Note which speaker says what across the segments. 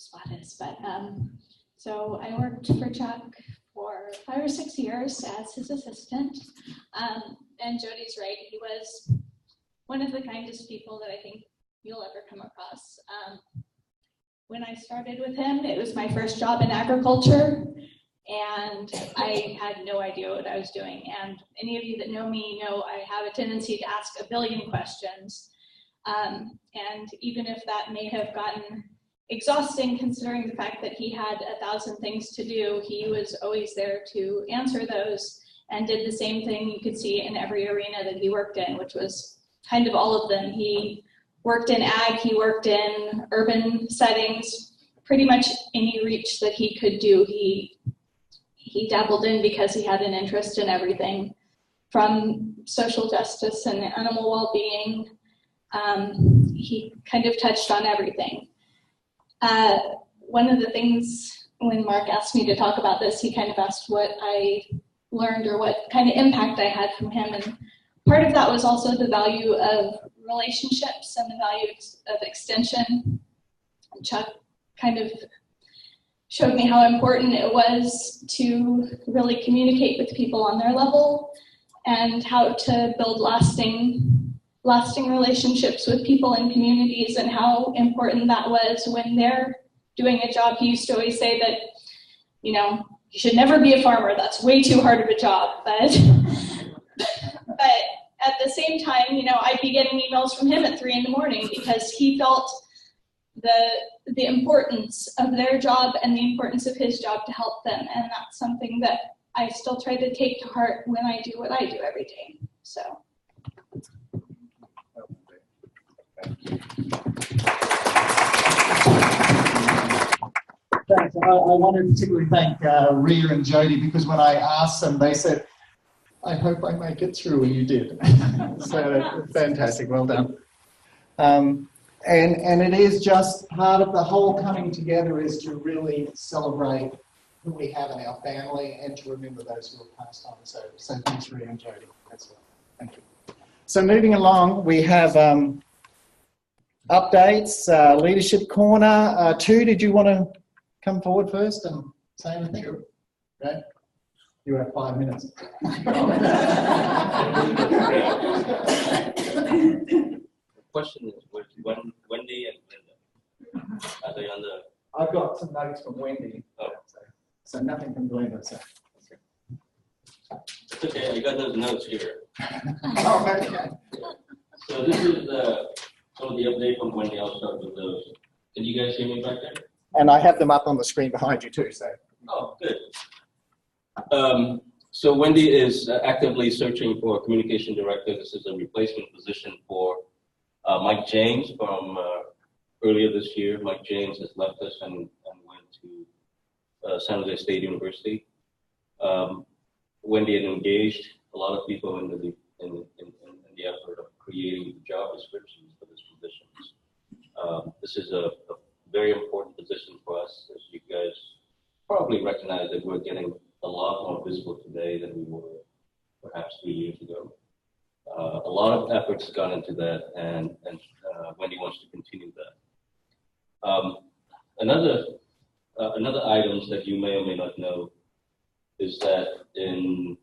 Speaker 1: spot is, but so I worked for Chuck for 5 or 6 years as his assistant. And Jody's right, he was one of the kindest people that I think you'll ever come across. When I started with him, it was my first job in agriculture, and I had no idea what I was doing. And any of you that know me know I have a tendency to ask a billion questions. And even if that may have gotten exhausting, considering the fact that he had 1,000 things to do, he was always there to answer those and did the same thing you could see in every arena that he worked in, which was kind of all of them. He worked in ag, he worked in urban settings, pretty much any reach that he could do, he dabbled in because he had an interest in everything, from social justice and animal well-being. He kind of touched on everything. One of the things, when Mark asked me to talk about this, he kind of asked what I learned or what kind of impact I had from him. And part of that was also the value of relationships and the value of extension. Chuck kind of showed me how important it was to really communicate with people on their level and how to build lasting relationships with people in communities, and how important that was when they're doing a job. He used to always say that, you know, you should never be a farmer. That's way too hard of a job. But at the same time, you know, I'd be getting emails from him at 3 in the morning because he felt the importance of their job and the importance of his job to help them. And that's something that I still try to take to heart when I do what I do every day. So.
Speaker 2: Thanks. I want to particularly thank Rhea and Jody, because when I asked them, they said, I hope I make it through, and you did. So fantastic, well done. And it is just part of the whole coming together is to really celebrate who we have in our family and to remember those who have passed on. So thanks, Rhea and Jody. That's all. Thank you. So moving along, we have updates, Leadership Corner. Tu, did you want to come forward first and say anything? Sure. Okay. You have 5 minutes.
Speaker 3: The question is, Wendy and Linda, are they on the...
Speaker 2: I've got some notes from Wendy.
Speaker 3: Oh.
Speaker 2: So nothing from Glenda. So.
Speaker 3: It's okay, I got those notes here.
Speaker 2: Oh, okay.
Speaker 3: So this is some of the update from Wendy. I'll start with those. Can you guys hear me back there?
Speaker 2: And I have them up on the screen behind you too. So.
Speaker 3: Oh, good. So Wendy is actively searching for a communication director. This is a replacement position for Mike James from earlier this year. Mike James has left us and went to San Jose State University. Wendy had engaged a lot of people in the effort of creating job descriptions for this position. This is a very important position for us, as you guys probably recognize that we're getting a lot more visible today than we were perhaps 3 years ago. A lot of efforts gone into that, and Wendy wants to continue that. Another items that you may or may not know is that in,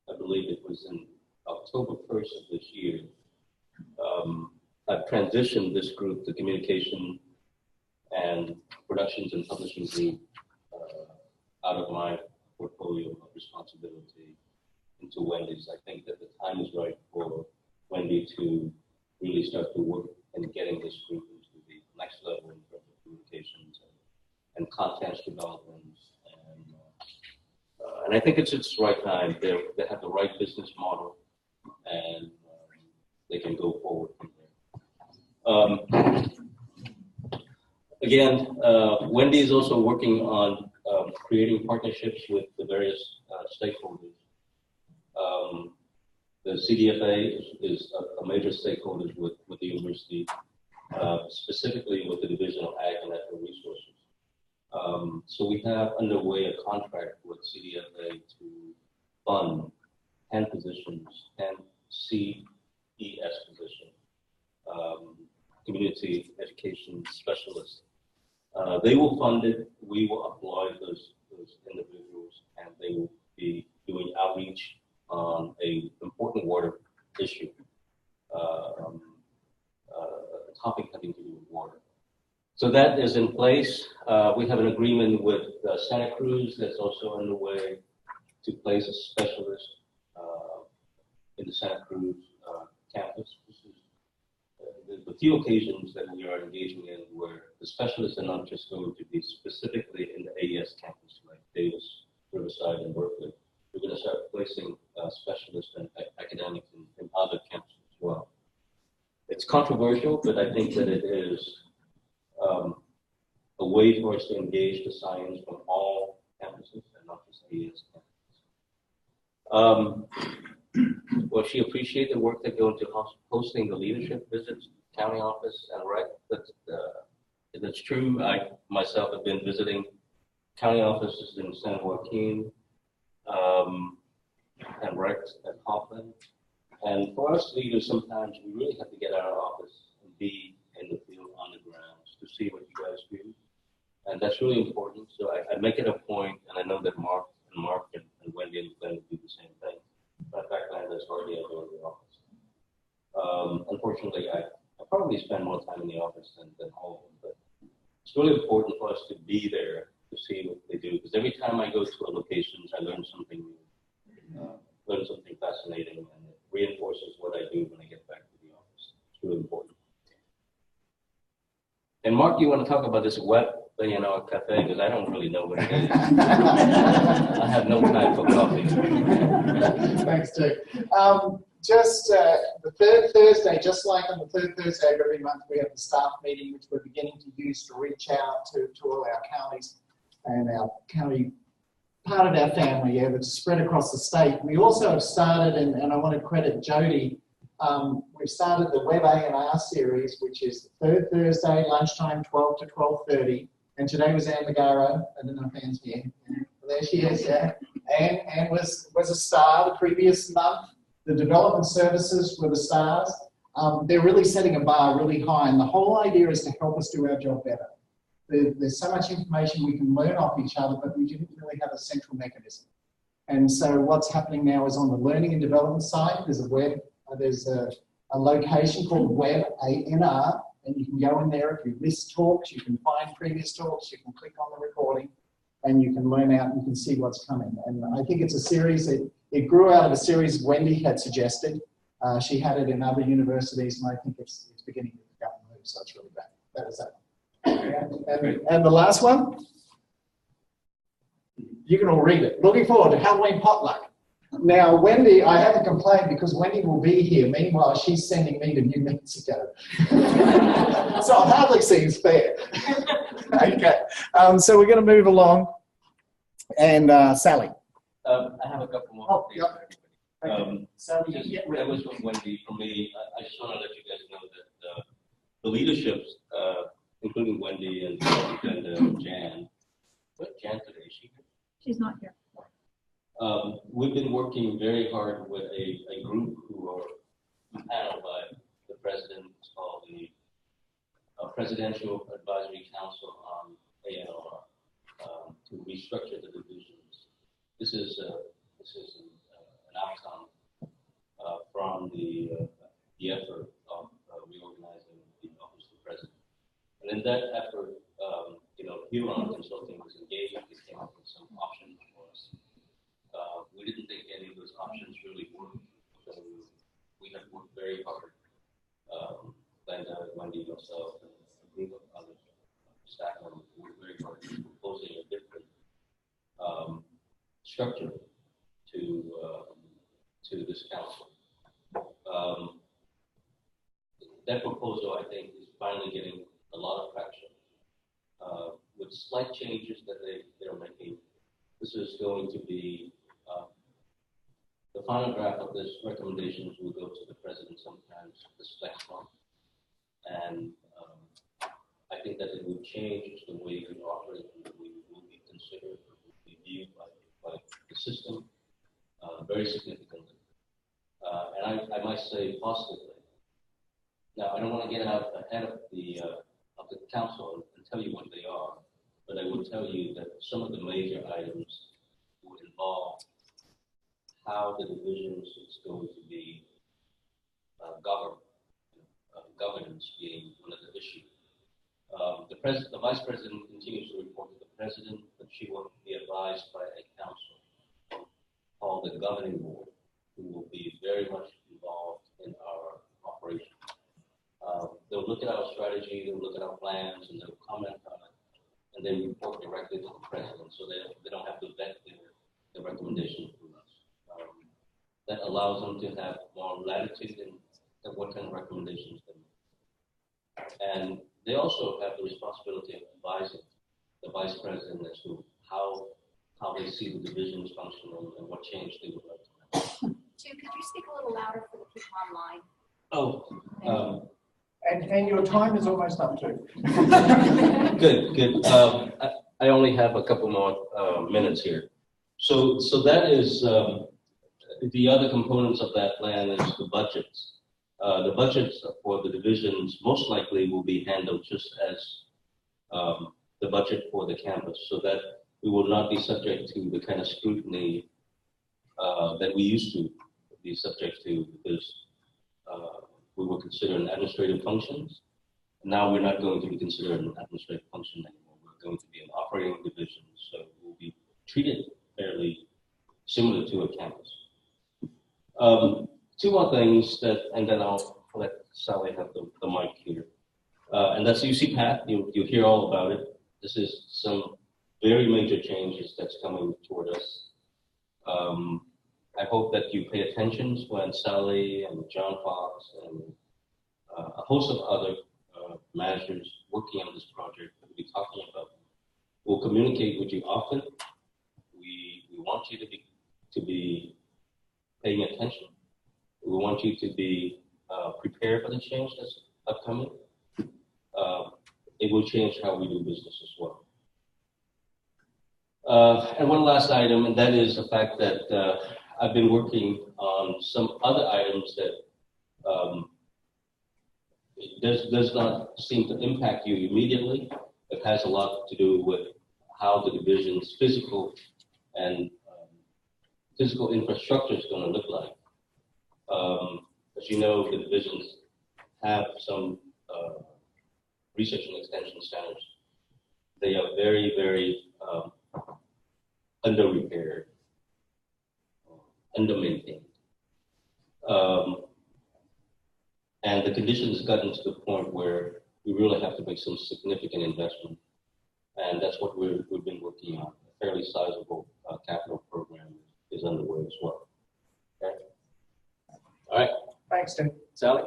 Speaker 3: I believe it was in October 1st of this year, I've transitioned this group, the communication and productions and publishing group, out of my portfolio of responsibility into Wendy's. I think that the time is right for Wendy to really start to work in getting this group into the next level in terms of communications and content development. And I think it's its right time. They have the right business model, and they can go forward from there. Again, Wendy is also working on creating partnerships with the various stakeholders. The CDFA is a major stakeholder with the university, specifically with the Division of Ag and Natural Resources. So we have underway a contract with CDFA to fund 10 positions, 10 CES positions, community education specialists. They will fund it. We will employ those individuals, and they will be doing outreach on a important water issue, a topic having to do with water. So that is in place. We have an agreement with Santa Cruz that's also underway to place a specialist in the Santa Cruz campus. This is the few occasions that we are engaging in where the specialists are not just going to be specifically in the AES campus, like Davis, Riverside, and Berkeley. We're going to start placing specialists and academics in other campuses as well. It's controversial, but I think that it is a way for us to engage the science from all campuses and not just AES campuses. Well, she appreciated the work that go into hosting the leadership visits, county office, and right. That's true. I myself have been visiting county offices in San Joaquin and Rex at Hoffman. And for us leaders, sometimes we really have to get out of our office and be in the field on the ground to see what you guys do. And that's really important. So I make it a point, and I know that Mark and Wendy and Glenn do the same thing. In fact, Glenn is hardly ever in the office. Unfortunately, I probably spend more time in the office than home, but it's really important for us to be there to see what they do. Because every time I go to a location, I learn something new, learn something fascinating, and it reinforces what I do when I get back to the office. It's really important. And Mark, you want to talk about this web, cafe, because I don't really know what it is. I have no time for coffee.
Speaker 2: Thanks, Dick. Just the third Thursday, just like on the third Thursday of every month, we have the staff meeting, which we're beginning to use to reach out to all our counties and our county part of our family, that's spread across the state. We also have started, and I want to credit Jody, we've started the Web A&R series, which is the third Thursday, lunchtime, 12 to 12:30. And today was Anne Magaro. I don't know if Anne's here. There she is, yeah. Anne was a star the previous month. The development services were the stars. They're really setting a bar really high, and the whole idea is to help us do our job better. There's so much information we can learn off each other, but we didn't really have a central mechanism. And so what's happening now is on the learning and development side, there's a location called Web A&R, and you can go in there. If you missed talks, you can find previous talks, you can click on the recording, and you can learn out and you can see what's coming. And I think it's a series it grew out of a series Wendy had suggested. She had it in other universities, and I think it's beginning to become a move, so it's really bad. That is that. And the last one, you can all read it. Looking forward to Halloween potluck. Now, Wendy, I have to complain because Wendy will be here. Meanwhile, she's sending me to New Mexico. So it hardly seems fair. Okay, so we're going to move along. And Sally.
Speaker 3: I have a couple more.
Speaker 2: Oh, yep. Sally,
Speaker 3: that was from Wendy. For me, I just want to let you guys know that the leaderships, including Wendy and Jan. What Jan today? Is she here?
Speaker 4: She's not here.
Speaker 3: We've been working very hard with a group who are paneled by the president. It's called the Presidential Advisory Council on ANR to restructure the divisions. This is an outcome from the effort of reorganizing the Office of the President. And in that effort, Huron Consulting was engaged. They came up with some options for us. We didn't think any of those options really worked, so we have worked very hard. Glenda, Wendy, myself, and a group of other staff members worked very hard proposing a different structure to this council. That proposal, I think, is finally getting a lot of traction. With slight changes that they're making, this is going to be the final draft of this recommendations will go to the president sometimes this next month. And I think that it will change the way we operate and the way we will be considered, will be viewed by the system very significantly. And I might say positively. Now, I don't want to get out ahead of the council and tell you what they are, but I will tell you that some of the major items would involve how the divisions is going to be governed, governance being one of the issues. The vice president continues to report to the president, but she will be advised by a council called the governing board, who will be very much involved in our operation. They'll look at our strategy, they'll look at our plans, and they'll comment on it, and then report directly to the president, so they don't have to vet their recommendation from us. That allows them to have more latitude in what kind of recommendations they make. And they also have the responsibility of advising the vice president as to how they see the divisions functioning and what change they would like to make.
Speaker 4: Jim, could you speak a little louder for the people online?
Speaker 3: Oh,
Speaker 2: And your time is almost up too.
Speaker 3: good. I only have a couple more minutes here. So that is the other components of that plan is the budgets. The budgets for the divisions most likely will be handled just as the budget for the campus, so that we will not be subject to the kind of scrutiny that we used to be subject to, because we were considered administrative functions. Now we're not going to be considered an administrative function anymore. We're going to be an operating division, so we'll be treated fairly similar to a campus. Two more things and then I'll let Sally have the mic here. And that's UC Path. You'll hear all about it. This is some very major changes that's coming toward us. I hope that you pay attention when Sally and John Fox and a host of other managers working on this project will be talking about. We'll communicate with you often. We want you to be paying attention. We want you to be prepared for the change that's upcoming. It will change how we do business as well. And one last item, and that is the fact that I've been working on some other items that does not seem to impact you immediately. It has a lot to do with how the division's physical and physical infrastructure is going to look like. As you know, the divisions have some research and extension centers. They are very, very under-repaired, under-maintained. And the conditions have gotten to the point where we really have to make some significant investment. And that's what we've been working on. A fairly sizable capital program is underway as well. Okay? All right.
Speaker 2: Thanks, Tim.
Speaker 3: Sally?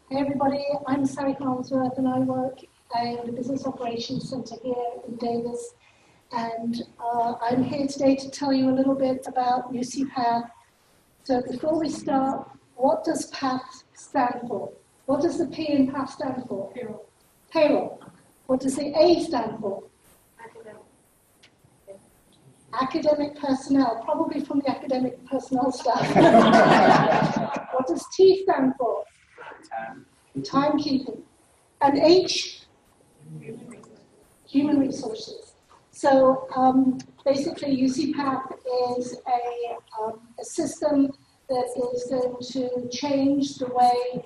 Speaker 5: Hey everybody, I'm Sally Harmsworth and I work in the Business Operations Centre here in Davis, and I'm here today to tell you a little bit about UC Path. So before we start, what does PATH stand for? What does the P in PATH stand for? Payroll. Payroll. What does the A stand for?
Speaker 4: Academic.
Speaker 5: Academic personnel, probably from the academic personnel staff. What does T stand for? Timekeeping. And H? Human resources. So basically UC Path is a system that is going to change the way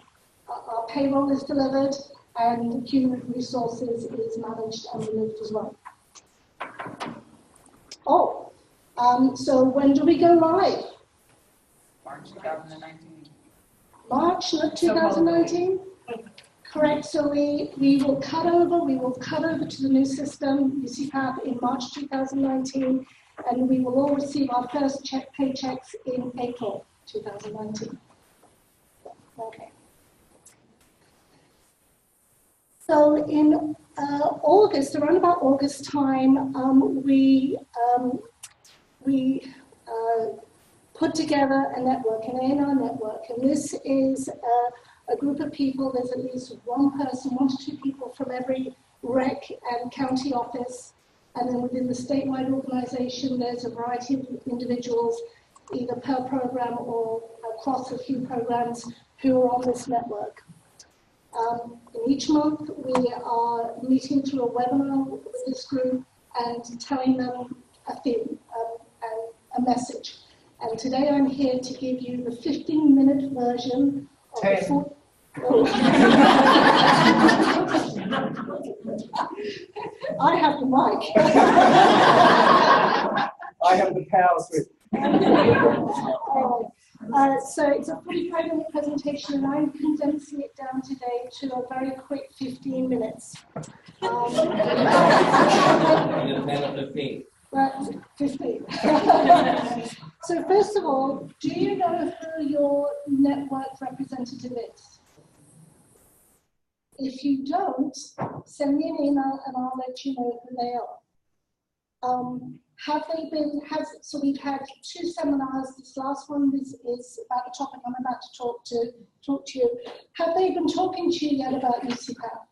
Speaker 5: our payroll is delivered and human resources is managed and delivered as well. So when do we go live?
Speaker 6: March 2019.
Speaker 5: March 2019? Correct, so we will cut over to the new system, UC Path, in March 2019, and we will all receive our first paychecks in April 2019. Okay. So in August, around about August time, we put together a network, an A&R network, and this is a group of people. There's at least one to two people from every rec and county office, and then within the statewide organization, there's a variety of individuals, either per program or across a few programs who are on this network. In each month, we are meeting through a webinar with this group and telling them a theme and a message. And today I'm here to give you the 15-minute version of the full... I have the mic.
Speaker 2: I have the powers with.
Speaker 5: So it's a 45-minute presentation, and I'm condensing it down today to a very quick 15 minutes.
Speaker 3: I'm going to plan on 15.
Speaker 5: But 15. So first of all, do you know who your network representative is? If you don't, send me an email and I'll let you know who they are. So we've had 2 seminars. This last one is about the topic I'm about to talk to you. Have they been talking to you yet about UCPath?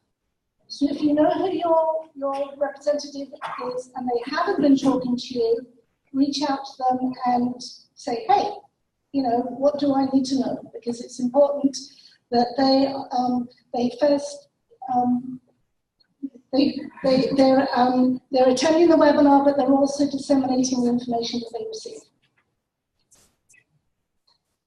Speaker 5: So if you know who your representative is and they haven't been talking to you, reach out to them and say, hey, you know, what do I need to know? Because it's important that they first they're attending the webinar, but they're also disseminating the information that they receive.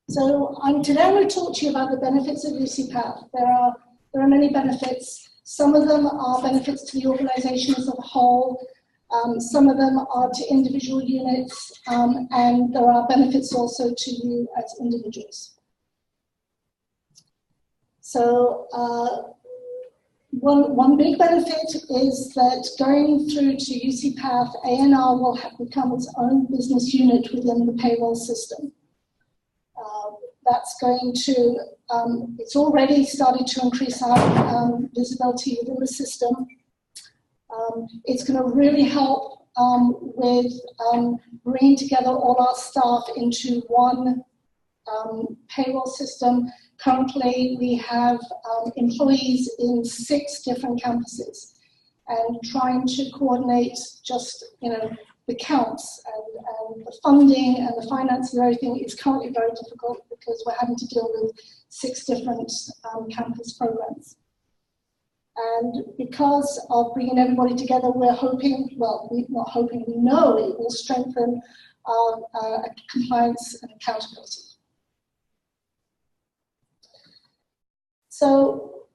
Speaker 5: So today I'm going to talk to you about the benefits of UCPath. There are many benefits. Some of them are benefits to the organization as a whole. Some of them are to individual units, and there are benefits also to you as individuals. So one big benefit is that going through to UCPath, ANR will become its own business unit within the payroll system. That's going to, it's already started to increase our visibility within the system. It's going to really help with bringing together all our staff into one payroll system. Currently, we have employees in 6 different campuses, and trying to coordinate just, the counts and the funding and the finance and everything is currently very difficult because we're having to deal with 6 different campus programs. And because of bringing everybody together, we're hoping, well, we're not hoping, we know it will strengthen our compliance and accountability. So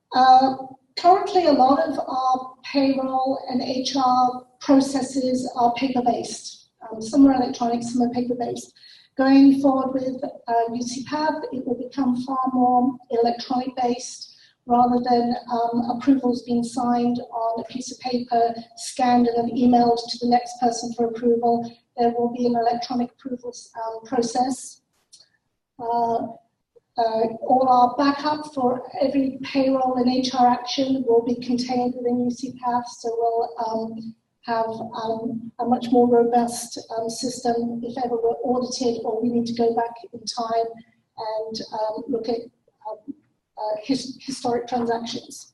Speaker 5: currently a lot of our payroll and HR processes are paper-based. Some are electronic, some are paper-based. Going forward with UCPath, it will become far more electronic-based rather than approvals being signed on a piece of paper, scanned and then emailed to the next person for approval. There will be an electronic approvals process. All our backup for every payroll and HR action will be contained within UCPath, so we'll have a much more robust system if ever we're audited or we need to go back in time and look at historic transactions.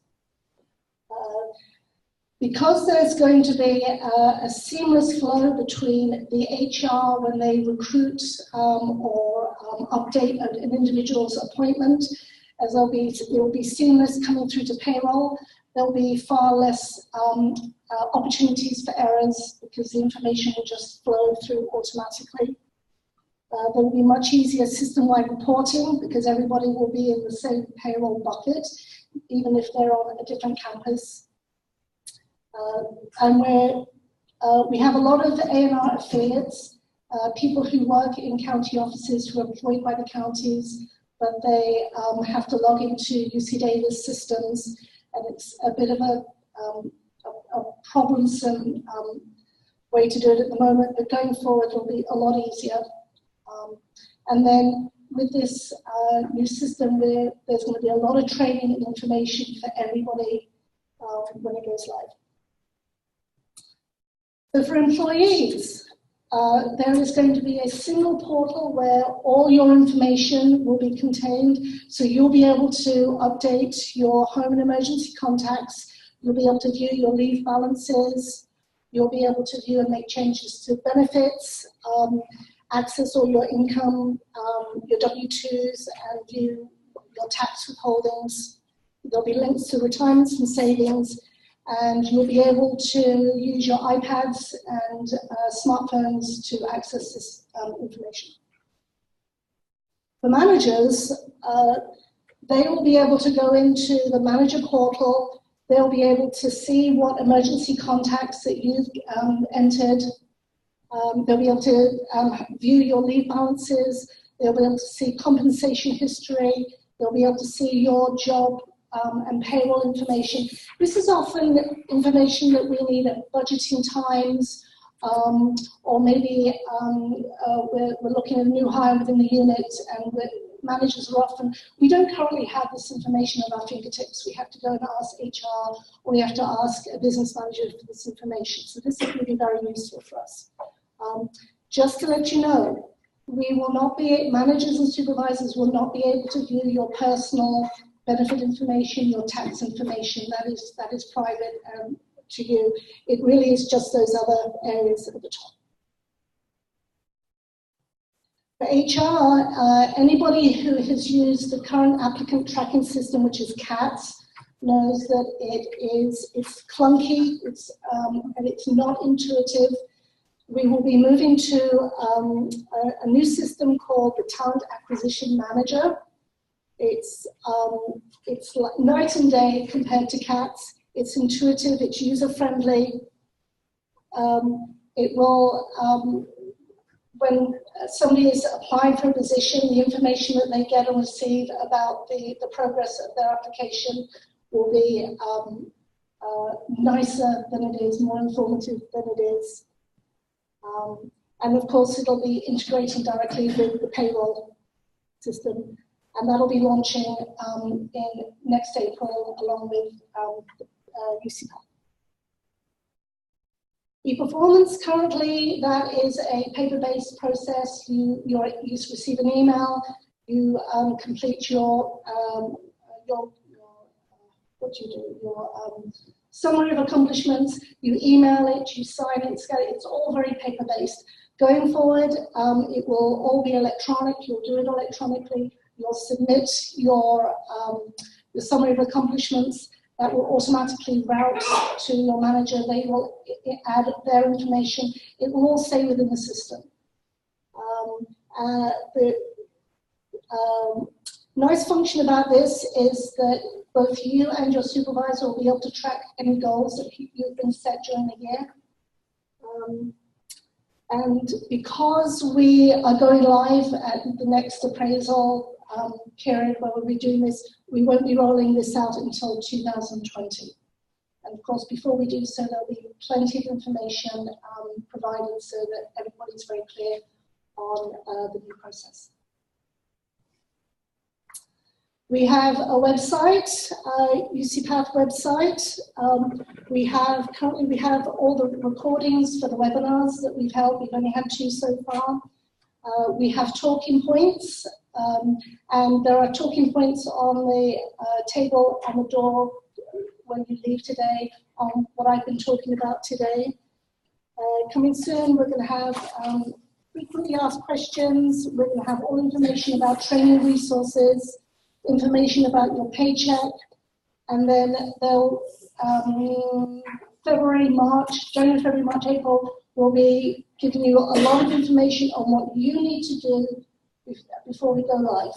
Speaker 5: Because there's going to be a seamless flow between the HR when they recruit or update an individual's appointment, as it will be seamless coming through to payroll, there'll be far less opportunities for errors because the information will just flow through automatically. There will be much easier system-wide reporting because everybody will be in the same payroll bucket, even if they're on a different campus. And we have a lot of ANR affiliates, people who work in county offices who are employed by the counties, but they have to log into UC Davis systems, and it's a bit of a problemsome way to do it at the moment, but going forward it'll be a lot easier. And then with this new system, there's going to be a lot of training and information for everybody when it goes live. So for employees, there is going to be a single portal where all your information will be contained. So you'll be able to update your home and emergency contacts. You'll be able to view your leave balances. You'll be able to view and make changes to benefits. access all your income, your W-2s, and view your tax withholdings. There'll be links to retirements and savings, and you'll be able to use your iPads and smartphones to access this information. For managers, they will be able to go into the manager portal. They'll be able to see what emergency contacts that you've entered. They'll be able to view your leave balances. They'll be able to see compensation history. They'll be able to see your job and payroll information. This is often information that we need at budgeting times, or maybe we're looking at a new hire within the unit, and managers are often, we don't currently have this information at our fingertips. We have to go and ask HR, or we have to ask a business manager for this information. So this is going to be very useful for us. Just to let you know, we will not be, managers and supervisors will not be able to view your personal benefit information, your tax information. That is private to you. It really is just those other areas at the top. For HR, anybody who has used the current applicant tracking system, which is CATS, knows that it's clunky, and it's not intuitive. We will be moving to a new system called the Talent Acquisition Manager. It's like night and day compared to CATS. It's intuitive, it's user-friendly. It will, when somebody is applying for a position, the information that they get and receive about the progress of their application will be nicer than it is, more informative than it is. And of course, it'll be integrating directly with the payroll system, and that'll be launching in next April along with UCPath. E-performance, currently, that is a paper-based process. You receive an email, you complete your what do you do? Your summary of accomplishments, you email it, you sign it, it's all very paper-based. Going forward, it will all be electronic, you'll do it electronically, you'll submit your summary of accomplishments. That will automatically route to your manager. They will add their information. It will all stay within the system. The nice function about this is that both you and your supervisor will be able to track any goals that you've been set during the year. And because we are going live at the next appraisal period where we'll be doing this, we won't be rolling this out until 2020. And of course, before we do so, there'll be plenty of information provided so that everybody's very clear on the new process. We have a website, UCPath website. Currently we have all the recordings for the webinars that we've held. We've only had 2 so far. We have talking points, and there are talking points on the table on the door when you leave today on what I've been talking about today. Coming soon, we're going to have frequently asked questions. We're going to have all information about training resources, information about your paycheck, and then they'll January, February, March, April, we'll be giving you a lot of information on what you need to do before we go live.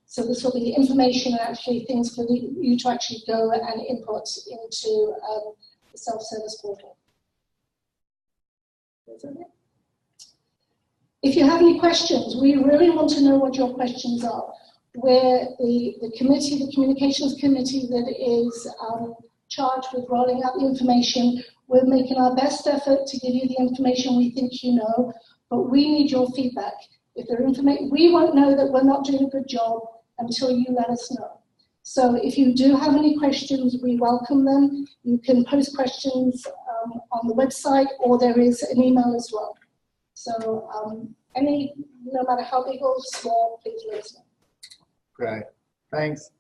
Speaker 5: So this will be information and actually things for you to actually go and input into the self-service portal. If you have any questions, we really want to know what your questions are. Where the committee, the communications committee that is charged with rolling out the information, we're making our best effort to give you the information we think you know, but we need your feedback. If there information, we won't know that we're not doing a good job until you let us know. So if you do have any questions, we welcome them. You can post questions on the website, or there is an email as well. So no matter how big or small, please let us know.
Speaker 2: Great, thanks.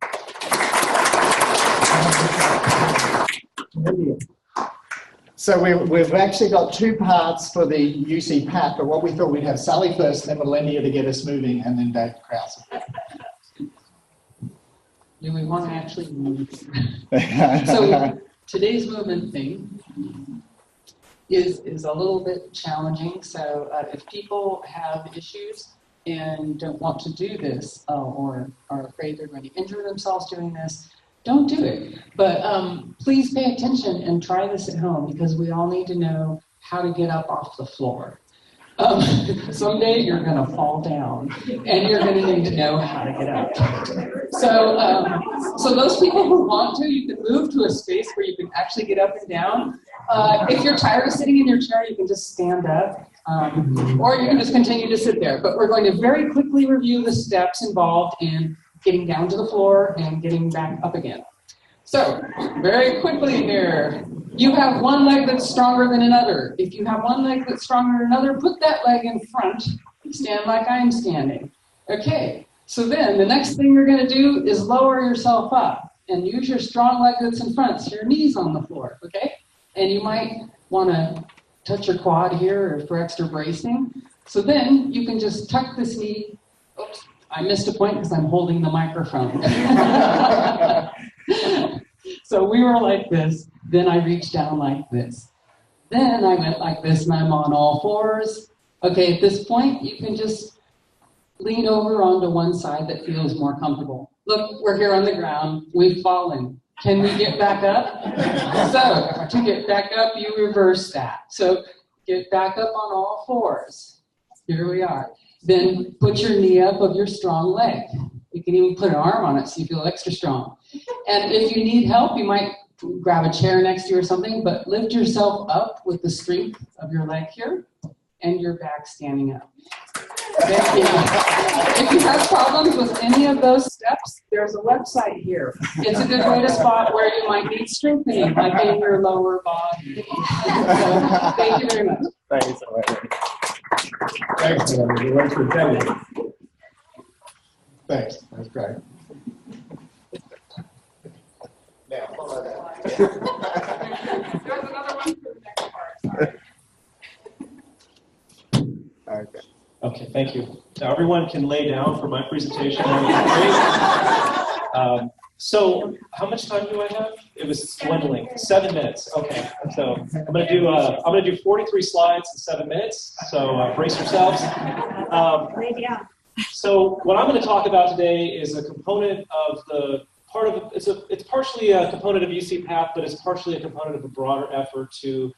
Speaker 2: So we've actually got two parts for the UC Pat, but what we thought we'd have Sally first, then Melinda to get us moving, and then Dave Krause.
Speaker 6: Do we want to actually move? So today's movement thing is a little bit challenging. So if people have issues and don't want to do this or are afraid they're going to injure themselves doing this, don't do it. But please pay attention and try this at home because we all need to know how to get up off the floor. Someday you're going to fall down and you're going to need to know how to get up. So those people who want to, you can move to a space where you can actually get up and down. If you're tired of sitting in your chair, you can just stand up, or you can just continue to sit there. But we're going to very quickly review the steps involved in getting down to the floor and getting back up again. So, very quickly here, you have one leg that's stronger than another. If you have one leg that's stronger than another, put that leg in front, stand like I'm standing. Okay, so then the next thing you're going to do is lower yourself up and use your strong leg that's in front, so your knees on the floor, okay? And you might want to touch your quad here for extra bracing. So then you can just tuck this knee. Oops, I missed a point because I'm holding the microphone. So we were like this, then I reached down like this. Then I went like this and I'm on all fours. Okay, at this point, you can just lean over onto one side that feels more comfortable. Look, we're here on the ground, we've fallen. Can we get back up? So, to get back up, you reverse that. So, get back up on all fours. Here we are. Then put your knee up of your strong leg. You can even put an arm on it so you feel extra strong. And if you need help, you might grab a chair next to you or something, but lift yourself up with the strength of your leg here and your back standing up. If you have problems with any of those steps, there's a website here. It's a good way to spot where you might need strengthening, like in your lower body. So, thank you very much.
Speaker 2: Thanks. Thanks, Melinda. You went for attending. Thanks. That's great. Now, follow that.
Speaker 6: There's another one for the next part. Sorry.
Speaker 2: Okay.
Speaker 7: Okay, thank you. Now everyone can lay down for my presentation. That was great. So how much time do I have? It was dwindling. 7 minutes. Okay. So I'm gonna do 43 slides in 7 minutes. So brace yourselves. So what I'm going to talk about today is a component of the part of it's partially a component of UC Path, but it's partially a component of a broader effort to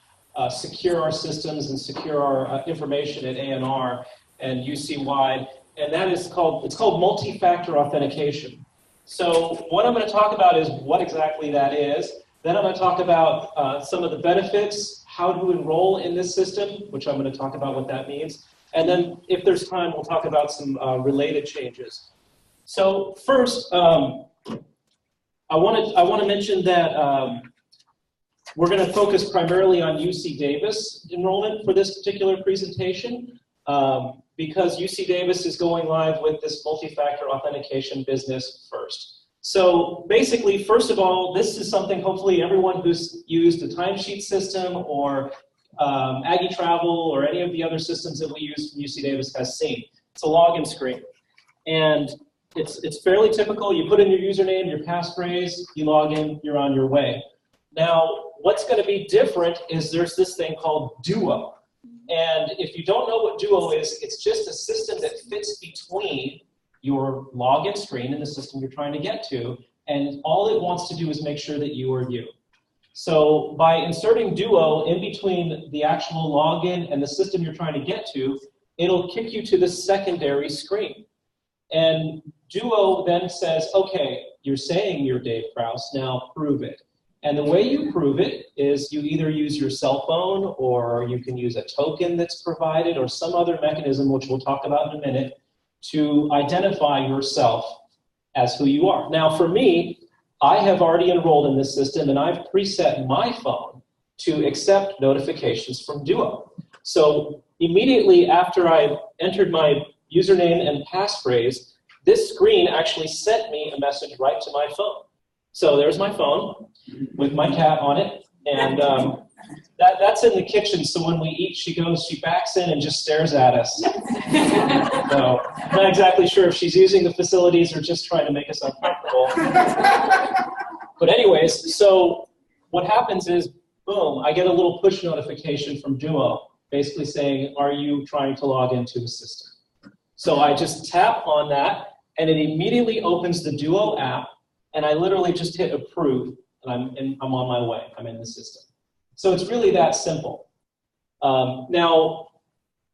Speaker 7: secure our systems and secure our information at ANR and UC-wide, and that is called multi-factor authentication. So what I'm going to talk about is what exactly that is. Then I'm going to talk about some of the benefits, how to enroll in this system, which I'm going to talk about what that means. And then if there's time, we'll talk about some related changes. So first, I want to mention that we're going to focus primarily on UC Davis enrollment for this particular presentation because UC Davis is going live with this multi-factor authentication business first. So basically, first of all, this is something hopefully everyone who's used a timesheet system or Aggie Travel or any of the other systems that we use from UC Davis has seen. It's a login screen. And it's fairly typical. You put in your username, your passphrase, you log in, you're on your way. Now, what's going to be different is there's this thing called Duo. And if you don't know what Duo is, it's just a system that fits between your login screen and the system you're trying to get to. And all it wants to do is make sure that you are you. So by inserting Duo in between the actual login and the system you're trying to get to, it'll kick you to the secondary screen. And Duo then says, okay, you're saying you're Dave Krause, now prove it. And the way you prove it is you either use your cell phone or you can use a token that's provided or some other mechanism, which we'll talk about in a minute, to identify yourself as who you are. Now for me, I have already enrolled in this system and I've preset my phone to accept notifications from Duo. So immediately after I entered my username and passphrase, this screen actually sent me a message right to my phone. So there's my phone with my cat on it, and That's in the kitchen, so when we eat, she backs in and just stares at us. So I'm not exactly sure if she's using the facilities or just trying to make us uncomfortable. But anyways, so what happens is, boom, I get a little push notification from Duo, basically saying, are you trying to log into the system? So I just tap on that, and it immediately opens the Duo app, and I literally just hit approve, and I'm on my way. I'm in the system. So it's really that simple. Now,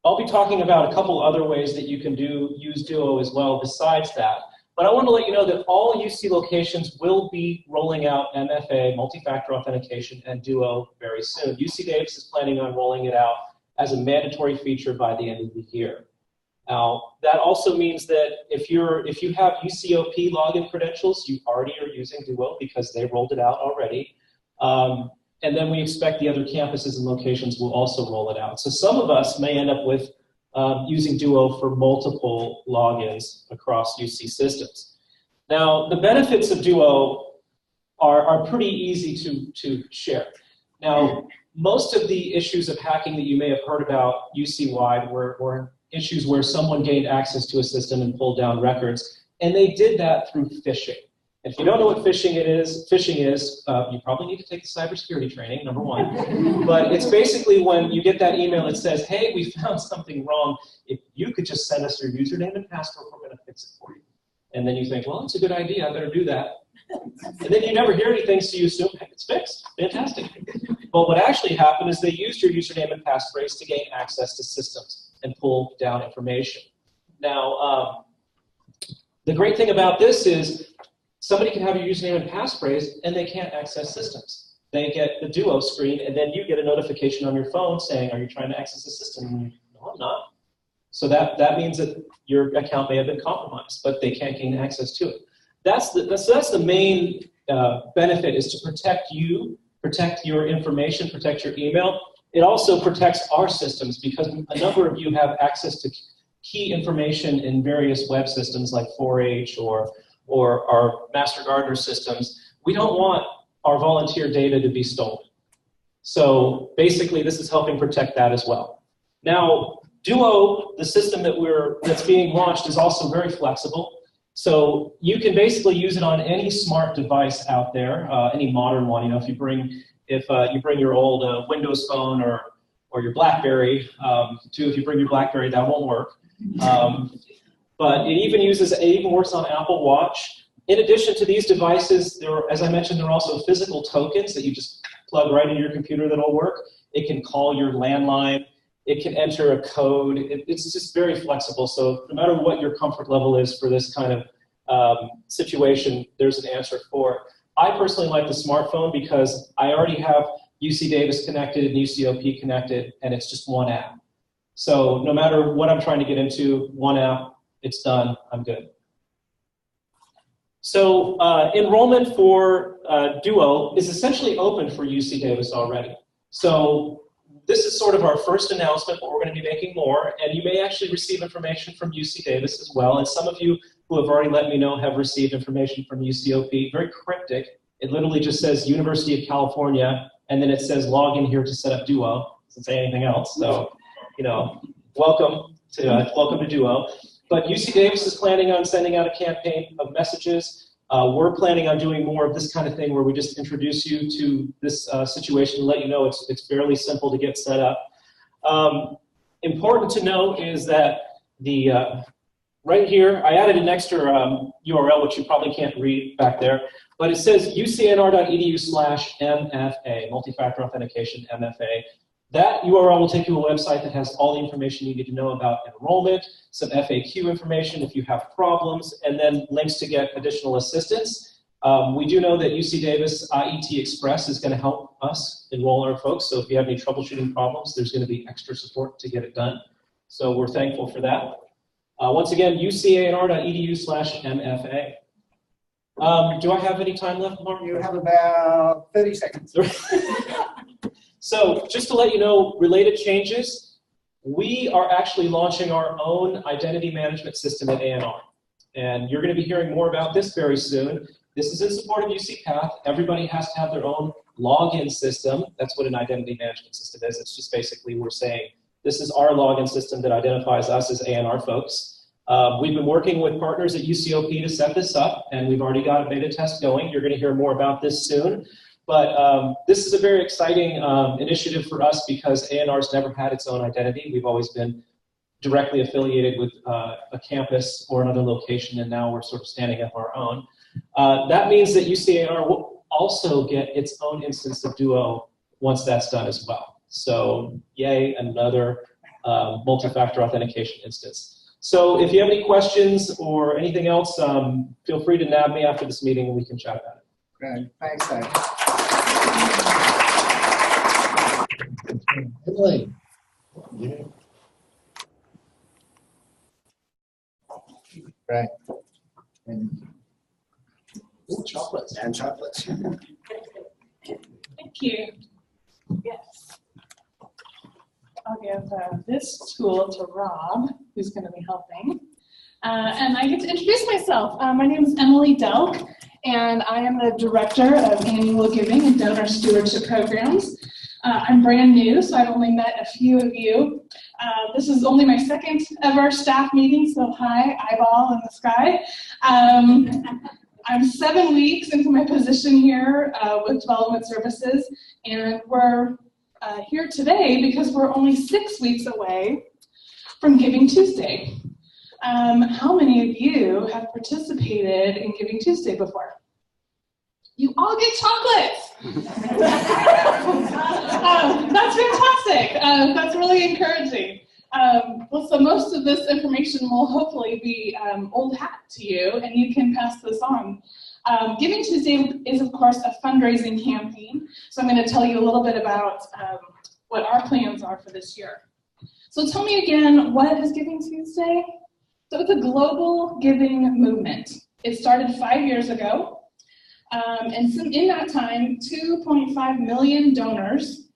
Speaker 7: I'll be talking about a couple other ways that you can use Duo as well besides that. But I want to let you know that all UC locations will be rolling out MFA, multi-factor authentication, and Duo very soon. UC Davis is planning on rolling it out as a mandatory feature by the end of the year. Now, that also means that if you have UCOP login credentials, you already are using Duo because they rolled it out already. And then we expect the other campuses and locations will also roll it out. So some of us may end up with using Duo for multiple logins across UC systems. Now, the benefits of Duo are pretty easy to share. Now, most of the issues of hacking that you may have heard about UC-wide were issues where someone gained access to a system and pulled down records, and they did that through phishing. If you don't know what phishing is, you probably need to take the cybersecurity training, number one. But it's basically when you get that email that says, hey, we found something wrong. If you could just send us your username and password, we're going to fix it for you. And then you think, well, it's a good idea. I better do that. And then you never hear anything, so you assume, hey, it's fixed. Fantastic. But what actually happened is they used your username and passphrase to gain access to systems and pull down information. Now, the great thing about this is somebody can have your username and passphrase, and they can't access systems. They get the Duo screen, and then you get a notification on your phone saying, are you trying to access the system? And you, no, I'm not. So that means that your account may have been compromised, but they can't gain access to it. That's the main benefit, is to protect you, protect your information, protect your email. It also protects our systems because a number of you have access to key information in various web systems like 4-H or our Master Gardener systems. We don't want our volunteer data to be stolen. So basically, this is helping protect that as well. Now, Duo, the system that's being launched, is also very flexible. So you can basically use it on any smart device out there, any modern one. You know, if you bring your old Windows phone or your BlackBerry, if you bring your BlackBerry, that won't work. But it even works on Apple Watch. In addition to these devices, as I mentioned, there are also physical tokens that you just plug right into your computer that'll work. It can call your landline. It can enter a code. It's just very flexible. So no matter what your comfort level is for this kind of situation, there's an answer for it. I personally like the smartphone because I already have UC Davis connected and UCOP connected, and it's just one app. So no matter what I'm trying to get into, one app, it's done, I'm good. So enrollment for Duo is essentially open for UC Davis already. So this is sort of our first announcement, but we're going to be making more, and you may actually receive information from UC Davis as well, and some of you who have already let me know have received information from UCOP, very cryptic. It literally just says University of California, and then it says log in here to set up Duo. It doesn't say anything else, so, you know, welcome to Duo. But UC Davis is planning on sending out a campaign of messages. We're planning on doing more of this kind of thing where we just introduce you to this situation and let you know it's fairly simple to get set up. Important to note is that right here, I added an extra URL, which you probably can't read back there, but it says ucnr.edu/MFA, multi-factor authentication MFA. That URL will take you to a website that has all the information you need to know about enrollment, some FAQ information if you have problems, and then links to get additional assistance. We do know that UC Davis IET Express is going to help us enroll our folks, so if you have any troubleshooting problems, there's going to be extra support to get it done. So we're thankful for that. Once again, ucnr.edu/MFA. Do I have any time left, Mark?
Speaker 2: You have about 30 seconds.
Speaker 7: So just to let you know, related changes, we are actually launching our own identity management system at ANR. And you're going to be hearing more about this very soon. This is in support of UC Path. Everybody has to have their own login system. That's what an identity management system is. It's just basically we're saying, this is our login system that identifies us as A&R folks. We've been working with partners at UCOP to set this up, and we've already got a beta test going. You're going to hear more about this soon. But this is a very exciting initiative for us because A&R's never had its own identity. We've always been directly affiliated with a campus or another location, and now we're sort of standing up our own. That means that UC-A&R will also get its own instance of Duo once that's done as well. So yay, another multi-factor authentication instance. So if you have any questions or anything else, feel free to nab me after this meeting and we can chat about it.
Speaker 2: Great, thanks, Dave. Emily. Yeah. Great. And ooh, chocolates. And chocolates.
Speaker 8: Thank you. Yes. I'll give this tool to Rob, who's going to be helping. And I get to introduce myself. My name is Emily Delk, and I am the Director of Annual Giving and Donor Stewardship Programs. I'm brand new, so I've only met a few of you. This is only my second ever staff meeting, so hi, eyeball in the sky. I'm 7 weeks into my position here with Development Services, and we're here today because we're only 6 weeks away from Giving Tuesday. How many of you have participated in Giving Tuesday before? You all get chocolates. That's fantastic. That's really encouraging. Well, so most of this information will hopefully be old hat to you, and you can pass this on. Giving Tuesday is, of course, a fundraising campaign. So I'm going to tell you a little bit about what our plans are for this year. So tell me again, what is Giving Tuesday? So it's a global giving movement. It started 5 years ago. And in that time, 2.5 million donors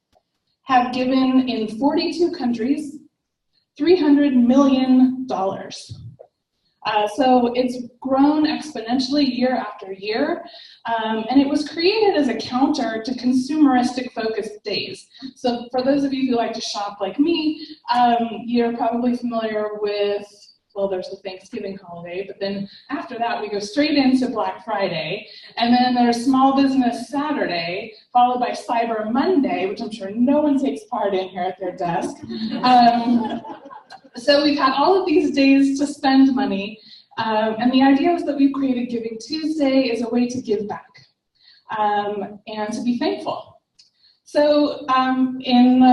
Speaker 8: have given in 42 countries $300 million. So it's grown exponentially year after year, and it was created as a counter to consumeristic focused days. So for those of you who like to shop like me, you're probably familiar with, well, there's the Thanksgiving holiday, but then after that we go straight into Black Friday, and then there's Small Business Saturday, followed by Cyber Monday, which I'm sure no one takes part in here at their desk. So we've had all of these days to spend money, and the idea was that we've created Giving Tuesday as a way to give back and to be thankful. So in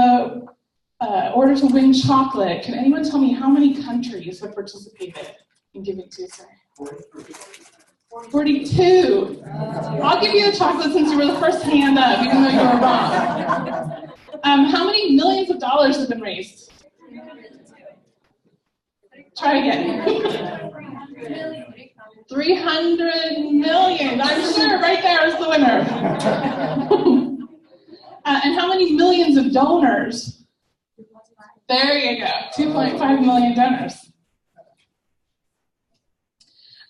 Speaker 8: order to win chocolate, can anyone tell me how many countries have participated in Giving Tuesday? 42. I'll give you a chocolate since you were the first hand up, even though you were wrong. How many millions of dollars have been raised? Try again. 300 million. I'm sure right there is the winner. And how many millions of donors? There you go. 2.5 million donors.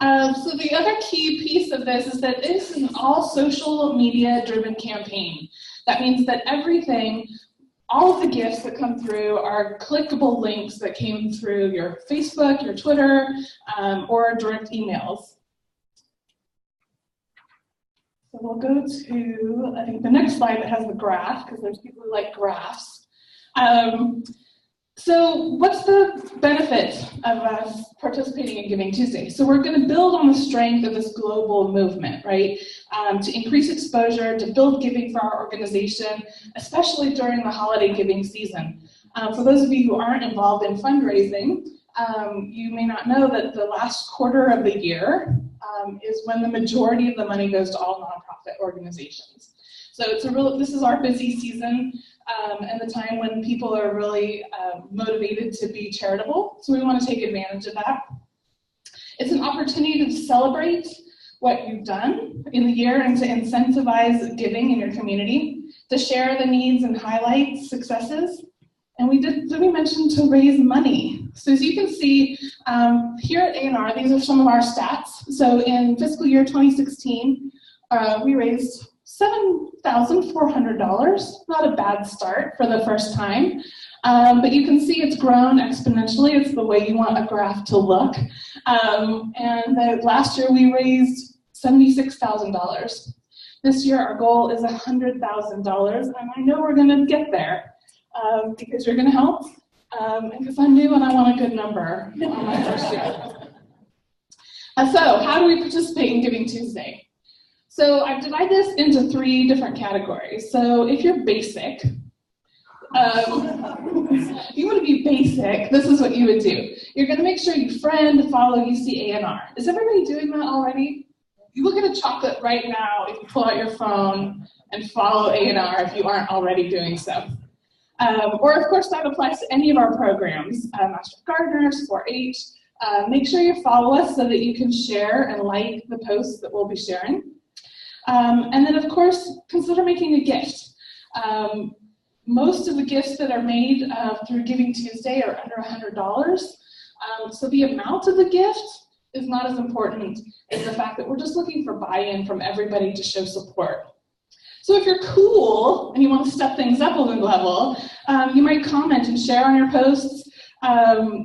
Speaker 8: So the other key piece of this is that this is an all social media driven campaign. That means that everything, all of the gifts that come through are clickable links that came through your Facebook, your Twitter, or direct emails. So we'll go to, I think, the next slide that has the graph, because there's people who like graphs. So what's the benefit of us participating in Giving Tuesday? So we're going to build on the strength of this global movement, right? To increase exposure, to build giving for our organization, especially during the holiday giving season. For those of you who aren't involved in fundraising, you may not know that the last quarter of the year is when the majority of the money goes to all nonprofit organizations. So it's this is our busy season. And the time when people are really motivated to be charitable. So we want to take advantage of that. It's an opportunity to celebrate what you've done in the year and to incentivize giving in your community, to share the needs and highlight successes. And did we mention to raise money? So as you can see here at A&R, these are some of our stats. So in fiscal year 2016, we raised $7,400, not a bad start for the first time. But you can see it's grown exponentially. It's the way you want a graph to look. Last year we raised $76,000. This year our goal is $100,000, and I know we're gonna get there because you're gonna help, and because I'm new and I want a good number on my first year. So how do we participate in Giving Tuesday? So I've divided this into 3 different categories. So if you're basic, if you want to be basic, this is what you would do. You're going to make sure you friend, follow UC A&R. Is everybody doing that already? You look at a chocolate right now if you pull out your phone and follow A&R if you aren't already doing so. Or of course that applies to any of our programs, Master Gardeners, 4-H. Make sure you follow us so that you can share and like the posts that we'll be sharing. And then of course, consider making a gift. Most of the gifts that are made through Giving Tuesday are under $100. So the amount of the gift is not as important as the fact that we're just looking for buy-in from everybody to show support. So if you're cool and you want to step things up a level, you might comment and share on your posts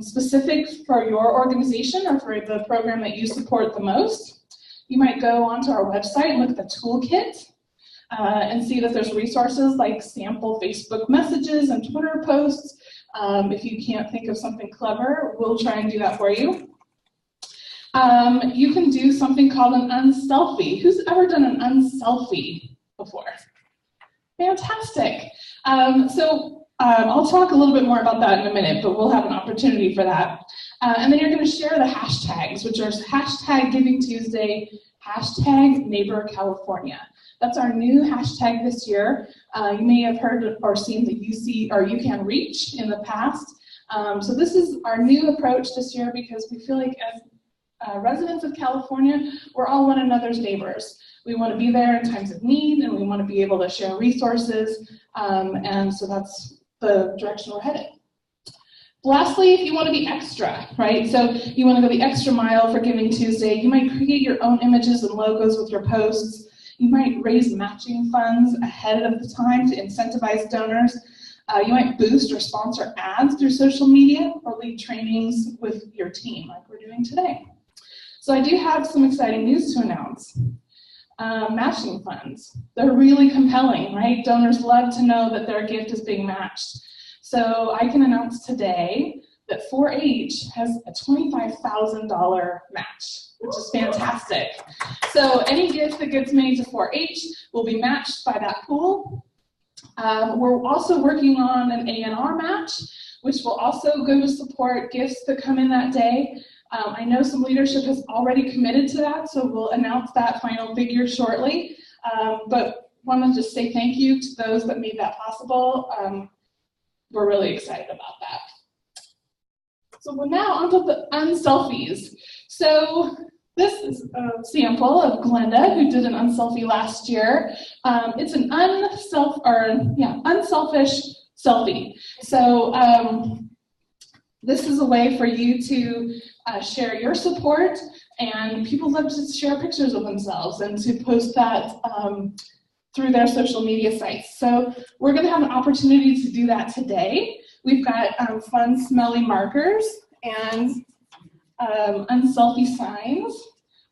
Speaker 8: specific for your organization or for the program that you support the most. You might go onto our website and look at the toolkit and see that there's resources like sample Facebook messages and Twitter posts. If you can't think of something clever, we'll try and do that for you. You can do something called an unselfie. Who's ever done an unselfie before? Fantastic. I'll talk a little bit more about that in a minute, but we'll have an opportunity for that. And then you're going to share the hashtags, which are hashtag Giving Tuesday, hashtag Neighbor California. That's our new hashtag this year. You may have heard or seen the UC or You Can Reach in the past. So this is our new approach this year because we feel like as residents of California, we're all one another's neighbors. We want to be there in times of need, and we want to be able to share resources, and so that's the direction we're headed. Lastly, if you want to be extra, right? So you want to go the extra mile for Giving Tuesday, you might create your own images and logos with your posts. You might raise matching funds ahead of the time to incentivize donors. You might boost or sponsor ads through social media or lead trainings with your team like we're doing today. So I do have some exciting news to announce. Matching funds, they're really compelling, right? Donors love to know that their gift is being matched. So I can announce today that 4-H has a $25,000 match, which is fantastic. So any gift that gets made to 4-H will be matched by that pool. We're also working on an A&R match, which will also go to support gifts that come in that day. I know some leadership has already committed to that, so we'll announce that final figure shortly. But want to just say thank you to those that made that possible. We're really excited about that. So we're now onto the unselfies. So this is a sample of Glenda, who did an unselfie last year. It's an unselfish selfie. So this is a way for you to share your support, and people love to share pictures of themselves and to post that through their social media sites. So we're going to have an opportunity to do that today. We've got fun, smelly markers and unselfie signs.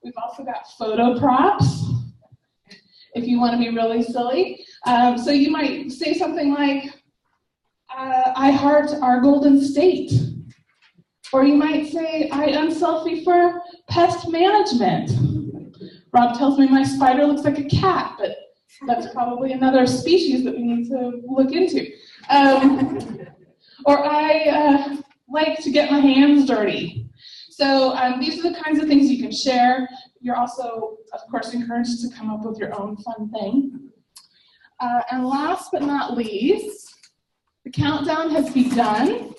Speaker 8: We've also got photo props if you want to be really silly. So you might say something like, I heart our Golden State. Or you might say, I unselfie for pest management. Rob tells me my spider looks like a cat, but that's probably another species that we need to look into. Or I like to get my hands dirty. So these are the kinds of things you can share. You're also, of course, encouraged to come up with your own fun thing. And last but not least, the countdown has begun.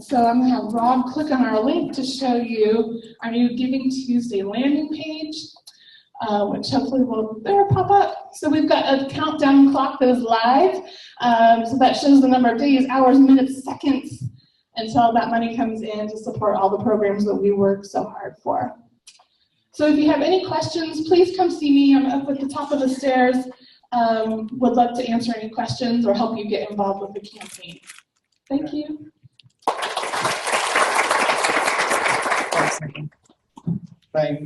Speaker 8: So I'm going to have Rob click on our link to show you our new Giving Tuesday landing page, which hopefully will pop up. So we've got a countdown clock that is live. So that shows the number of days, hours, minutes, seconds until that money comes in to support all the programs that we work so hard for. So if you have any questions, please come see me. I'm up at the top of the stairs. Would love to answer any questions or help you get involved with the campaign. Thank you.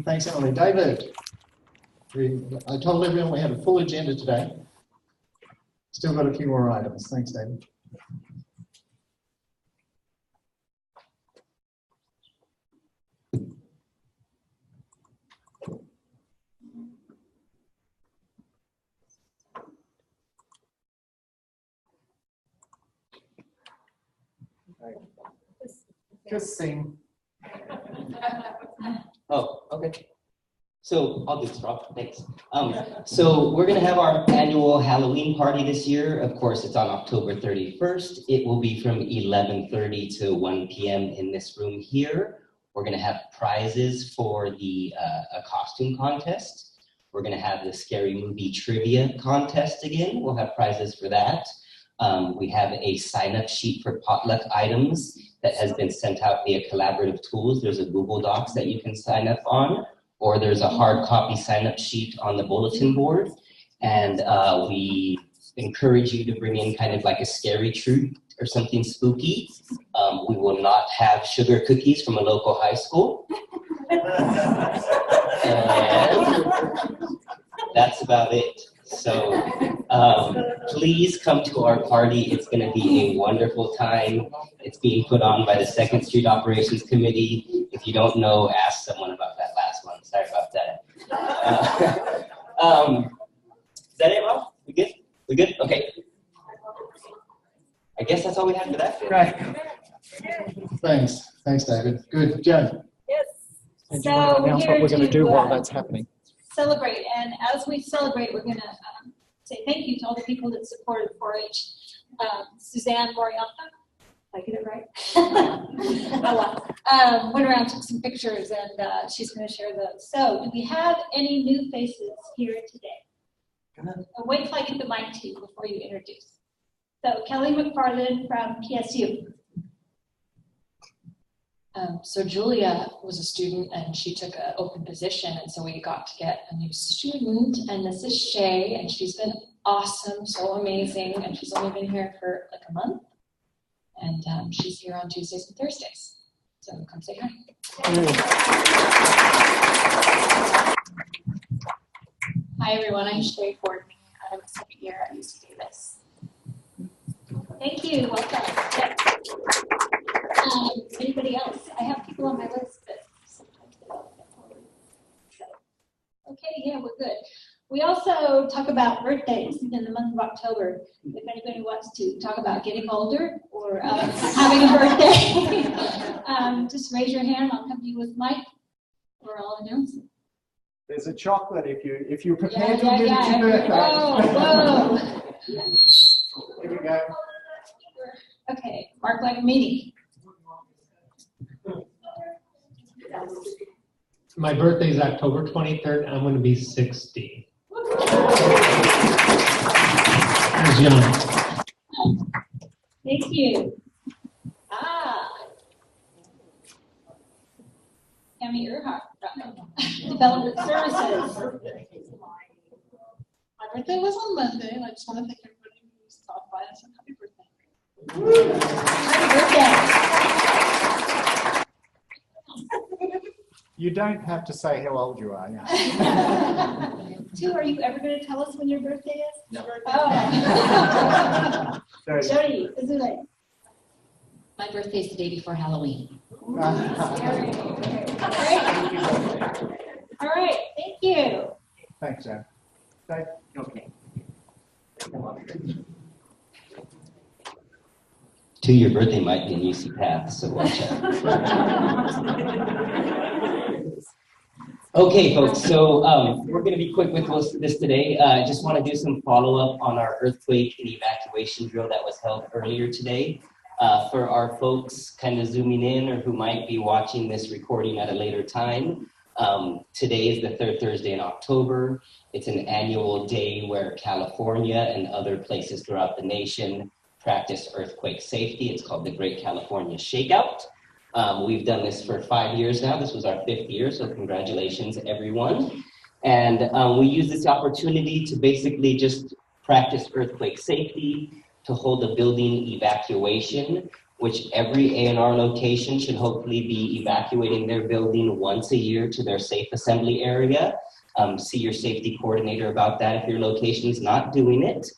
Speaker 2: Thanks, Emily. David, I told everyone we had a full agenda today. Still got a few more items. Thanks, David. Just sing.
Speaker 9: Oh, okay. So I'll do this, Rob. Thanks. So we're going to have our annual Halloween party this year. Of course, it's on October 31st. It will be from 11:30 to 1 p.m. in this room here. We're going to have prizes for the a costume contest. We're going to have the scary movie trivia contest again. We'll have prizes for that. We have a sign-up sheet for potluck items that has been sent out via collaborative tools. There's a Google Docs that you can sign up on, or there's a hard copy sign-up sheet on the bulletin board. And we encourage you to bring in kind of like a scary treat or something spooky. We will not have sugar cookies from a local high school. And that's about it. So please come to our party. It's going to be a wonderful time. It's being put on by the 2nd Street Operations Committee. If you don't know, ask someone about that last one. Sorry about that. Is that it, Rob? We good? We good? Okay. I guess that's all we have for that.
Speaker 2: Great. Thanks, David. Good. Joan.
Speaker 1: Yes.
Speaker 2: And do you want to announce what we're going to do while that's happening?
Speaker 1: Celebrate, and as we celebrate, we're going to say thank you to all the people that supported 4-H. Suzanne Morialta, did I get it right? Oh, well. Went around, took some pictures, and she's going to share those. So, do we have any new faces here today? Wait till I get the mic to you before you introduce. So, Kelly McFarland from PSU.
Speaker 10: So Julia was a student and she took an open position, and so we got to get a new student, and this is Shay, and she's been awesome, so amazing, and she's only been here for like a month, and she's here on Tuesdays and Thursdays, so come say hi.
Speaker 11: Hi everyone, I'm Shay Fordney. I'm a second year at UC Davis.
Speaker 1: Thank you, welcome. Yep. Anybody else? I have people on my list, but sometimes they don't get forward. So, okay, yeah, we're good. We also talk about birthdays in the month of October. If anybody wants to talk about getting older or having a birthday, just raise your hand. I'll come to you with Mike, or I'll announce it.
Speaker 2: There's a chocolate if you're prepared to admit it's your birthday.
Speaker 1: Whoa.
Speaker 2: Here we go.
Speaker 1: Okay, Mark Lagomini.
Speaker 12: My birthday is October 23rd, and I'm going to be 60. As young.
Speaker 1: Thank you. Tammy Earhart, Development Services.
Speaker 8: My birthday was on Monday, and I just want to thank everybody who stopped by and said happy birthday.
Speaker 1: Happy birthday.
Speaker 2: You don't have to say how old you are. Yeah.
Speaker 1: Two, are you ever going to tell us when your birthday is?
Speaker 2: No.
Speaker 1: Oh.
Speaker 2: Jody.
Speaker 1: Azule.
Speaker 11: My birthday is the day before Halloween.
Speaker 1: Great. All right, thank you.
Speaker 2: Thanks, Jen. Dave?
Speaker 9: Okay. 2-year birthday might be an easy path, so watch out. Okay, folks, so we're going to be quick with this today. I just want to do some follow-up on our earthquake and evacuation drill that was held earlier today. For our folks kind of zooming in or who might be watching this recording at a later time, today is the 3rd Thursday in October. It's an annual day where California and other places throughout the nation practice earthquake safety. It's called the Great California Shakeout. We've done this for 5 years now. This was our 5th year, so congratulations, everyone. And we use this opportunity to basically just practice earthquake safety, to hold a building evacuation, which every A&R location should hopefully be evacuating their building once a year to their safe assembly area. See your safety coordinator about that if your location is not doing it.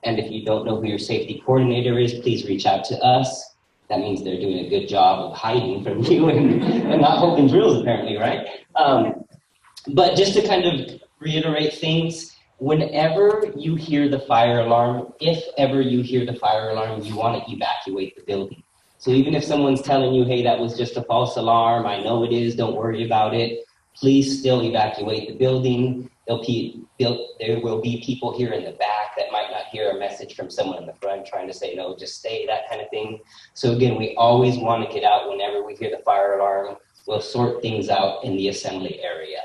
Speaker 9: And if you don't know who your safety coordinator is, please reach out to us. That means they're doing a good job of hiding from you and not holding drills, apparently, right? But just to kind of reiterate things, whenever you hear the fire alarm, if ever you hear the fire alarm, you want to evacuate the building. So even if someone's telling you, hey, that was just a false alarm, I know it is, don't worry about it, please still evacuate the building. There will be people here in the back that might not hear a message from someone in the front trying to say, no, just stay, that kind of thing. So again, we always want to get out whenever we hear the fire alarm. We'll sort things out in the assembly area.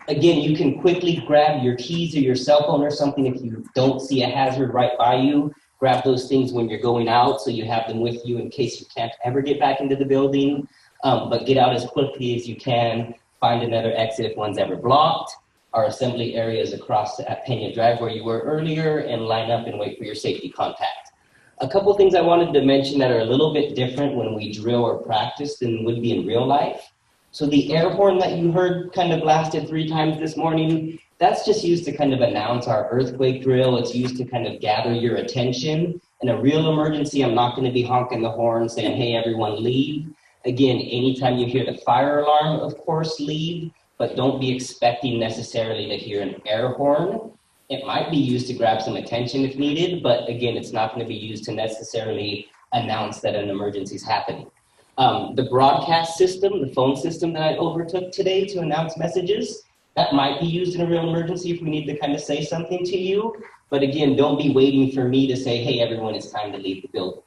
Speaker 9: Again, you can quickly grab your keys or your cell phone or something if you don't see a hazard right by you. Grab those things when you're going out so you have them with you in case you can't ever get back into the building. But get out as quickly as you can. Find another exit if one's ever blocked. Our assembly area is across at Pena Drive where you were earlier, and line up and wait for your safety contact. A couple things I wanted to mention that are a little bit different when we drill or practice than would be in real life. So the air horn that you heard kind of blasted 3 times this morning, that's just used to kind of announce our earthquake drill. It's used to kind of gather your attention. In a real emergency, I'm not going to be honking the horn saying, hey, everyone leave. Again, anytime you hear the fire alarm, of course, leave, but don't be expecting necessarily to hear an air horn. It might be used to grab some attention if needed, but again, it's not going to be used to necessarily announce that an emergency is happening. The broadcast system, the phone system that I overtook today to announce messages, that might be used in a real emergency if we need to kind of say something to you. But again, don't be waiting for me to say, hey, everyone, it's time to leave the building.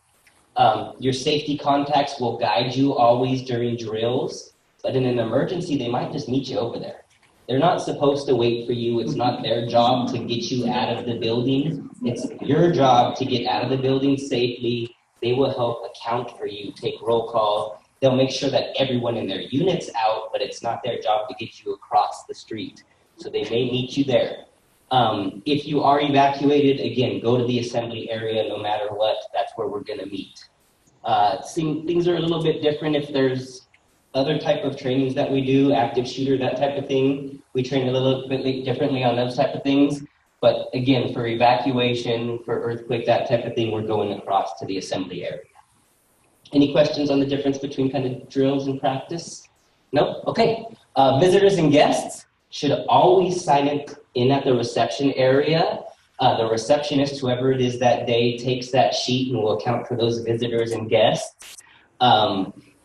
Speaker 9: Your safety contacts will guide you always during drills, but in an emergency, they might just meet you over there. They're not supposed to wait for you. It's not their job to get you out of the building. It's your job to get out of the building safely. They will help account for you, take roll call. They'll make sure that everyone in their unit's out, but it's not their job to get you across the street. So they may meet you there. If you are evacuated, again, go to the assembly area no matter what. That's where we're going to meet. Things are a little bit different if there's other type of trainings that we do, active shooter, that type of thing. We train a little bit differently on those type of things. But again, for evacuation, for earthquake, that type of thing, we're going across to the assembly area. Any questions on the difference between kind of drills and practice? No? Okay. Visitors and guests should always sign in at the reception area. The receptionist, whoever it is that day, takes that sheet and will account for those visitors and guests.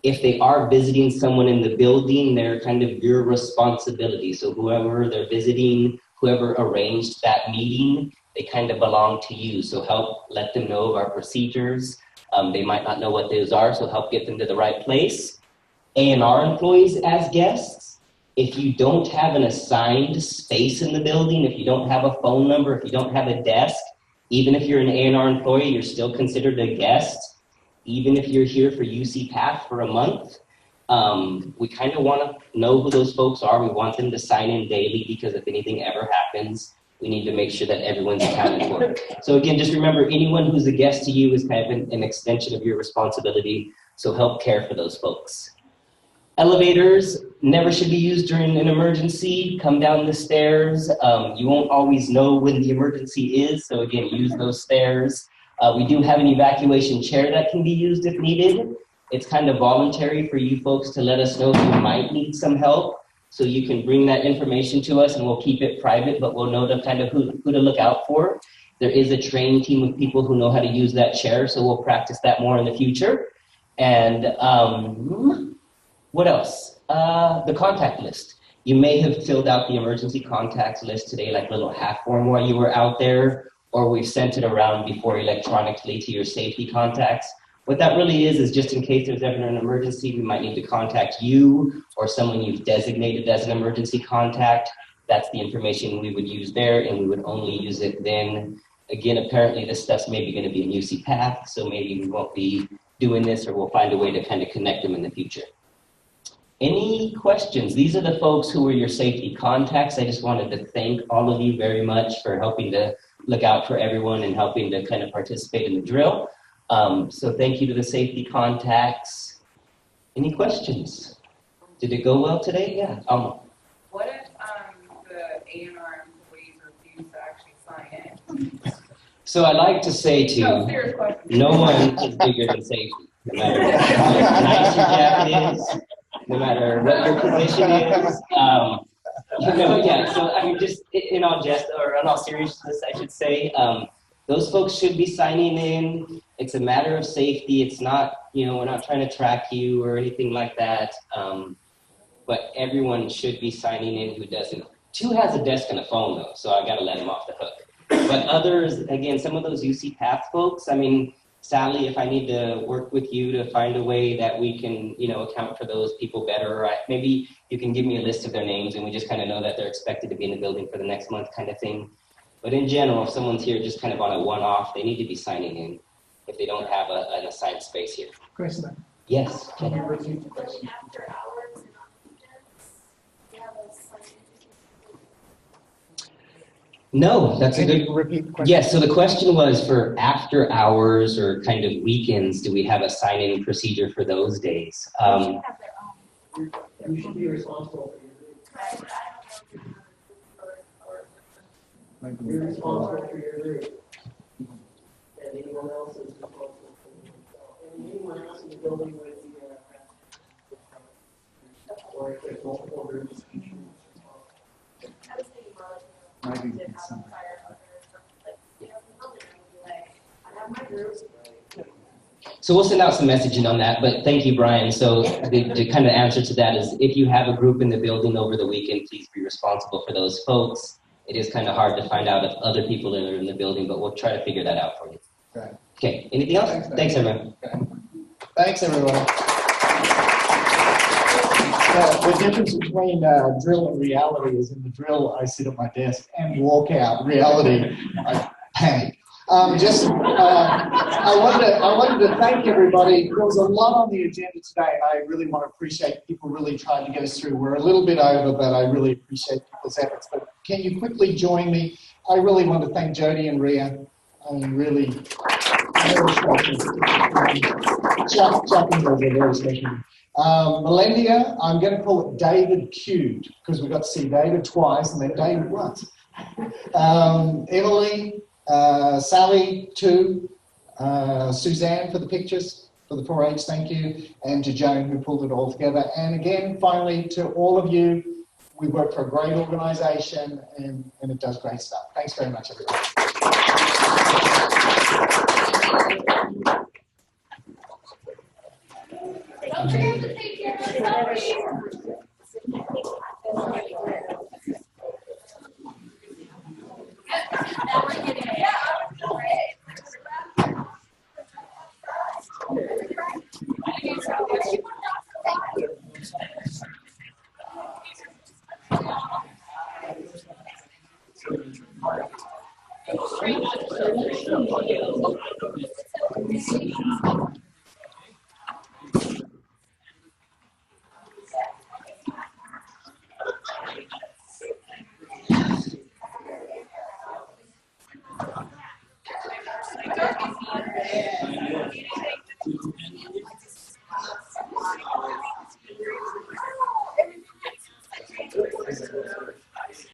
Speaker 9: If they are visiting someone in the building, they're kind of your responsibility. So whoever they're visiting, whoever arranged that meeting, they kind of belong to you. So help let them know of our procedures. They might not know what those are, so help get them to the right place. A&R employees as guests, if you don't have an assigned space in the building, if you don't have a phone number, if you don't have a desk, even if you're an A&R employee, you're still considered a guest. Even if you're here for UC Path for a month, we kind of want to know who those folks are. We want them to sign in daily because if anything ever happens, we need to make sure that everyone's accounted for. So again, just remember, anyone who's a guest to you is kind of an extension of your responsibility. So help care for those folks. Elevators never should be used during an emergency. Come down the stairs. You won't always know when the emergency is. So again, use those stairs. We do have an evacuation chair that can be used if needed. It's kind of voluntary for you folks to let us know if you might need some help. So you can bring that information to us and we'll keep it private, but we'll know to kind of who to look out for. There is a training team of people who know how to use that chair, so we'll practice that more in the future. And what else? The contact list. You may have filled out the emergency contacts list today, like a little half form while you were out there, or we've sent it around before electronically to your safety contacts. What that really is just in case there's ever an emergency, we might need to contact you or someone you've designated as an emergency contact. That's the information we would use there, and we would only use it then. Again, apparently this stuff's maybe going to be in UC Path, so maybe we won't be doing this, or we'll find a way to kind of connect them in the future. Any questions? These are the folks who were your safety contacts. I just wanted to thank all of you very much for helping to look out for everyone and helping to kind of participate in the drill. So thank you to the safety contacts. Any questions? Did it go well today? Yeah.
Speaker 13: What if the A&R employees refuse to actually sign in?
Speaker 9: So I like to say no one is bigger than safety. No matter how nice your jacket is, no matter what your position is. Yeah, so I mean, just in all jest, or in all seriousness, I should say, those folks should be signing in. It's a matter of safety. It's not, we're not trying to track you or anything like that. But everyone should be signing in who doesn't. Two has a desk and a phone though, so I gotta let them off the hook. But others, again, some of those UC Path folks, I mean, Sally, if I need to work with you to find a way that we can, account for those people better, or maybe you can give me a list of their names and we just kind of know that they're expected to be in the building for the next month kind of thing. But in general, if someone's here just kind of on a one-off, they need to be signing in if they don't have an assigned space here.
Speaker 2: Question.
Speaker 9: Yes.
Speaker 2: Can you repeat the question?
Speaker 4: After hours and on weekends, you have a sign-in.
Speaker 9: No, that's a good.
Speaker 2: Repeat the question.
Speaker 9: Yes, so the question was for after hours or kind of weekends, do we have a sign-in procedure for those days?
Speaker 4: They have their own.
Speaker 12: You should be responsible for You're responsible for your group. And anyone else is responsible for themselves. And anyone else in the building with the, or if there's multiple groups.
Speaker 4: I was thinking more like, did have a fire out there or something, like, something that would be like, I have my group.
Speaker 9: So we'll send out some messaging on that, but thank you, Brian. So the kind of answer to that is if you have a group in the building over the weekend, please be responsible for those folks. It is kind of hard to find out if other people are in the building, but we'll try to figure that out for you.
Speaker 2: Okay.
Speaker 9: Okay, anything else? Thanks everyone.
Speaker 2: Okay. Thanks, everyone. The difference between drill and reality is in the drill, I sit at my desk and walk out. Reality, I panic. I wanted to thank everybody. There was a lot on the agenda today, and I really want to appreciate people really trying to get us through. We're a little bit over, but I really appreciate people's efforts. But can you quickly join me? I really want to thank Jody and Rhea. I mean, really, very special. Chuck and Jody are very special. Melinda, I'm going to call it David cubed, because we got to see David twice and then David once. Emily, Sally, too, Suzanne for the pictures, for the 4-H, thank you, and to Joan who pulled it all together. And again, finally, to all of you, we work for a great organisation and it does great stuff. Thanks very much, everyone.
Speaker 4: Don't forget to take care of yourself.